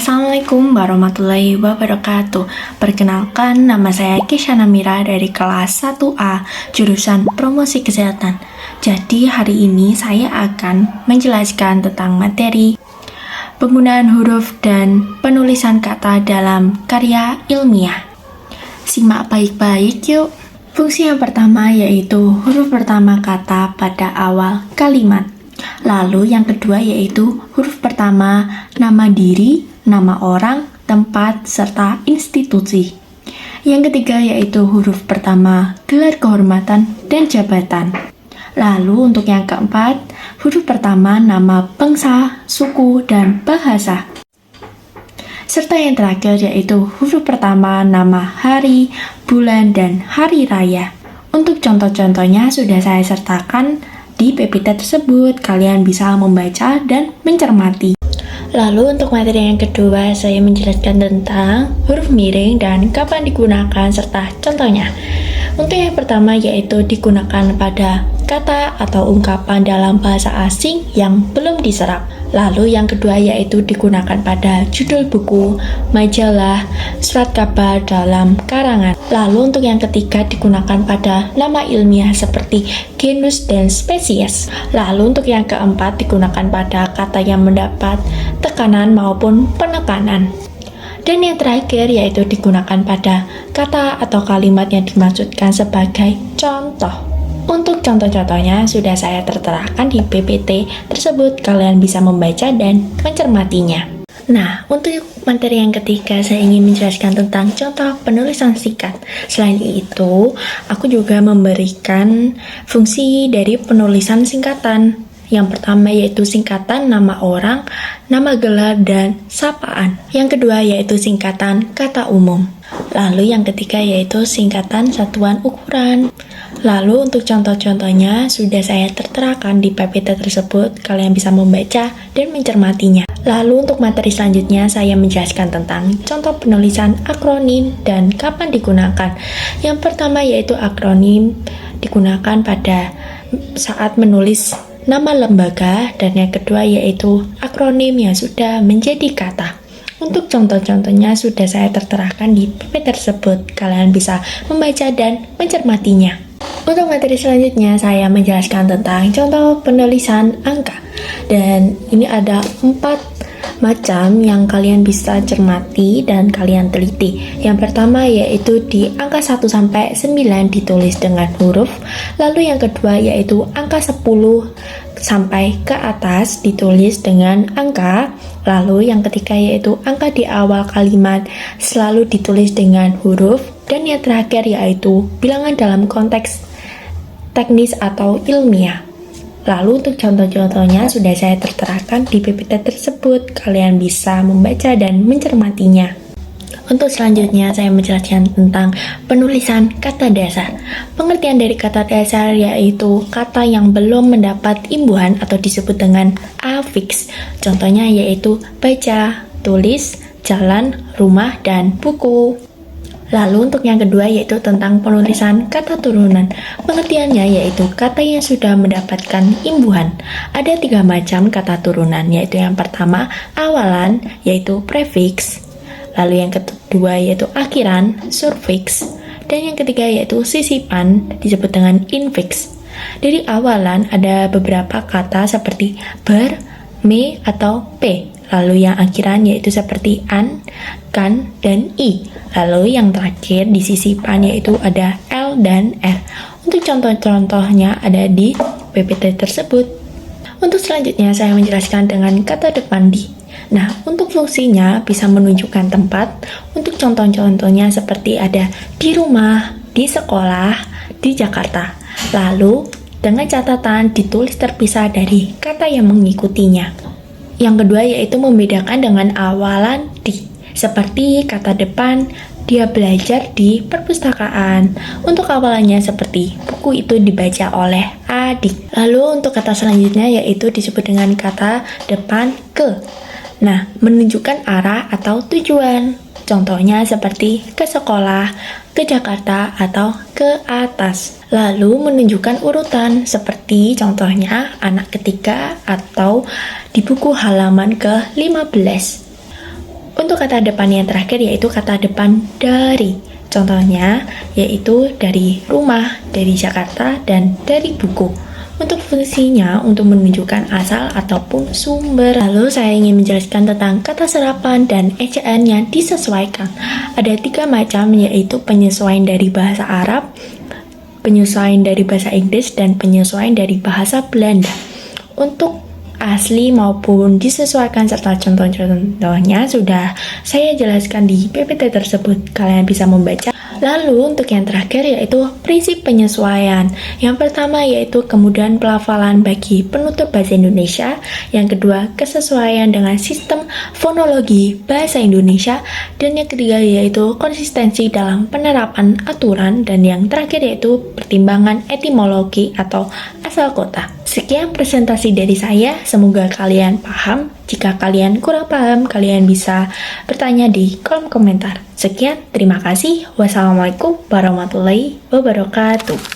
Assalamualaikum warahmatullahi wabarakatuh. Perkenalkan, nama saya Kesha Namira dari kelas 1A, jurusan Promosi Kesehatan. Jadi hari ini saya akan menjelaskan tentang materi penggunaan huruf dan penulisan kata dalam karya ilmiah. Simak baik-baik yuk. Fungsi yang pertama yaitu huruf pertama kata pada awal kalimat. Lalu yang kedua yaitu huruf pertama nama diri, nama orang, tempat, serta institusi. Yang ketiga yaitu huruf pertama gelar kehormatan dan jabatan. Lalu untuk yang keempat, huruf pertama nama bangsa, suku, dan bahasa. Serta yang terakhir yaitu huruf pertama nama hari, bulan, dan hari raya. Untuk contoh-contohnya sudah saya sertakan di PPT tersebut, kalian bisa membaca dan mencermati. Lalu untuk materi yang kedua, saya menjelaskan tentang huruf miring dan kapan digunakan serta contohnya. Untuk yang pertama yaitu digunakan pada kata atau ungkapan dalam bahasa asing yang belum diserap. Lalu yang kedua yaitu digunakan pada judul buku, majalah, surat kabar dalam karangan. Lalu untuk yang ketiga digunakan pada nama ilmiah seperti genus dan spesies. Lalu untuk yang keempat digunakan pada kata yang mendapat tekanan maupun penekanan. Dan yang terakhir yaitu digunakan pada kata atau kalimat yang dimaksudkan sebagai contoh. Untuk contoh-contohnya sudah saya terterakan di PPT tersebut, kalian bisa membaca dan mencermatinya. Nah, untuk materi yang ketiga saya ingin menjelaskan tentang contoh penulisan singkat. Selain itu, aku juga memberikan fungsi dari penulisan singkatan. Yang pertama yaitu singkatan nama orang, nama gelar, dan sapaan. Yang kedua yaitu singkatan kata umum. Lalu yang ketiga yaitu singkatan satuan ukuran. Lalu untuk contoh-contohnya sudah saya terterakan di PPT tersebut, kalian bisa membaca dan mencermatinya. Lalu untuk materi selanjutnya saya menjelaskan tentang contoh penulisan akronim dan kapan digunakan. Yang pertama yaitu akronim digunakan pada saat menulis nama lembaga, dan yang kedua yaitu akronim yang sudah menjadi kata. Untuk contoh-contohnya sudah saya terterakan di PPT tersebut, kalian bisa membaca dan mencermatinya. Untuk materi selanjutnya saya menjelaskan tentang contoh penulisan angka, dan ini ada 4 macam yang kalian bisa cermati dan kalian teliti. Yang pertama yaitu di angka 1 sampai 9 ditulis dengan huruf. Lalu yang kedua yaitu angka 10 sampai ke atas ditulis dengan angka. Lalu yang ketiga yaitu angka di awal kalimat selalu ditulis dengan huruf. Dan yang terakhir yaitu bilangan dalam konteks teknis atau ilmiah. Lalu untuk contoh-contohnya sudah saya terterakan di PPT tersebut, kalian bisa membaca dan mencermatinya. Untuk selanjutnya saya menjelaskan tentang penulisan kata dasar. Pengertian dari kata dasar yaitu kata yang belum mendapat imbuhan atau disebut dengan afiks. Contohnya yaitu baca, tulis, jalan, rumah, dan buku. Lalu untuk yang kedua yaitu tentang penulisan kata turunan. Pengertiannya yaitu kata yang sudah mendapatkan imbuhan. Ada 3 macam kata turunan, yaitu yang pertama awalan yaitu prefix. Lalu yang kedua yaitu akhiran, surfix. Dan yang ketiga yaitu sisipan, disebut dengan infix. Dari awalan ada beberapa kata seperti ber, me, atau p. Lalu yang akhiran yaitu seperti an, kan, dan i. Lalu yang terakhir di sisipan yaitu ada l dan r. Untuk contoh-contohnya ada di PPT tersebut. Untuk selanjutnya saya menjelaskan dengan kata depan di. Nah, untuk fungsinya bisa menunjukkan tempat. Untuk contoh-contohnya seperti ada di rumah, di sekolah, di Jakarta. Lalu dengan catatan ditulis terpisah dari kata yang mengikutinya. Yang kedua yaitu membedakan dengan awalan di. Seperti kata depan, dia belajar di perpustakaan. Untuk awalannya seperti buku itu dibaca oleh adik. Lalu untuk kata selanjutnya yaitu disebut dengan kata depan ke. Nah, menunjukkan arah atau tujuan. Contohnya seperti ke sekolah, ke Jakarta, atau ke atas. Lalu menunjukkan urutan seperti contohnya anak ketiga atau di buku halaman ke-15. Untuk kata depan yang terakhir yaitu kata depan dari. Contohnya yaitu dari rumah, dari Jakarta, dan dari buku. Untuk fungsinya untuk menunjukkan asal ataupun sumber. Lalu saya ingin menjelaskan tentang kata serapan dan ejaan yang disesuaikan. Ada 3 macam yaitu penyesuaian dari bahasa Arab, penyesuaian dari bahasa Inggris, dan penyesuaian dari bahasa Belanda. Untuk asli maupun disesuaikan serta contoh-contohnya sudah saya jelaskan di PPT tersebut. Kalian bisa membaca. Lalu untuk yang terakhir yaitu prinsip penyesuaian. Yang pertama yaitu kemudahan pelafalan bagi penutur bahasa Indonesia. Yang kedua kesesuaian dengan sistem fonologi bahasa Indonesia. Dan yang ketiga yaitu konsistensi dalam penerapan aturan. Dan yang terakhir yaitu pertimbangan etimologi atau asal kota. Sekian presentasi dari saya, semoga kalian paham. Jika kalian kurang paham, kalian bisa bertanya di kolom komentar. Sekian, terima kasih. Wassalamualaikum warahmatullahi wabarakatuh.